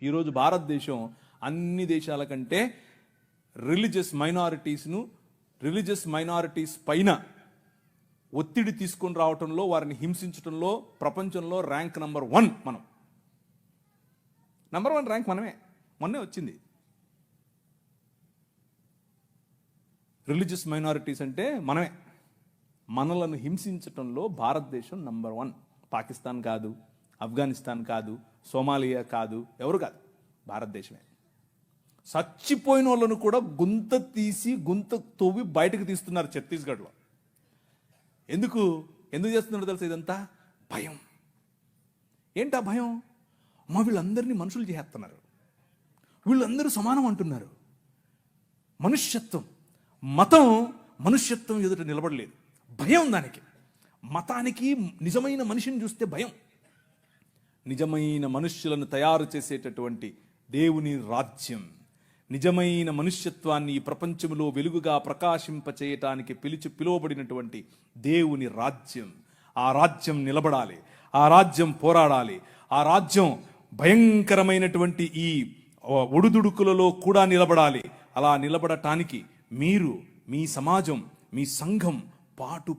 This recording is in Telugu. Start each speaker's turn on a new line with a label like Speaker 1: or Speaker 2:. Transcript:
Speaker 1: ఈరోజు భారతదేశం అన్ని దేశాల కంటే రిలీజియస్ మైనారిటీస్ పైన ఒత్తిడి తీసుకొని రావటంలో, వారిని హింసించడంలో ప్రపంచంలో ర్యాంక్ నంబర్ 1 మనం. నంబర్ 1 ర్యాంక్ మనమే. మొన్నే వచ్చింది. రిలీజియస్ మైనారిటీస్ అంటే మనమే. మనలను హింసించటంలో భారతదేశం నంబర్ 1. పాకిస్తాన్ కాదు, ఆఫ్ఘనిస్తాన్ కాదు, సోమాలియా కాదు, ఎవరు కాదు, భారతదేశమే. చచ్చిపోయిన వాళ్ళను కూడా గుంత తవ్వి బయటకు తీస్తున్నారు ఛత్తీస్గఢ్లో. ఎందుకు చేస్తున్నారో తెలుసా? ఇదంతా భయం. ఏంటా భయం? వీళ్ళందరినీ మనుషులు చేస్తున్నారు, వీళ్ళందరూ సమానం అంటున్నారు. మనుష్యత్వం, మతం మనుష్యత్వం ఎదుట నిలబడలేదు. భయం దానికి. మతానికి నిజమైన మనిషిని చూస్తే భయం. నిజమైన మనుష్యులను తయారు చేసేటటువంటి దేవుని రాజ్యం, నిజమైన మనుష్యత్వాన్ని ఈ ప్రపంచంలో వెలుగుగా ప్రకాశింపచేయటానికి పిలువబడినటువంటి దేవుని రాజ్యం. ఆ రాజ్యం నిలబడాలి, ఆ రాజ్యం పోరాడాలి, ఆ రాజ్యం భయంకరమైనటువంటి ఈ ఒడుదుడుకులలో కూడా నిలబడాలి. అలా నిలబడటానికి మీరు, మీ సమాజం, మీ సంఘం పాటు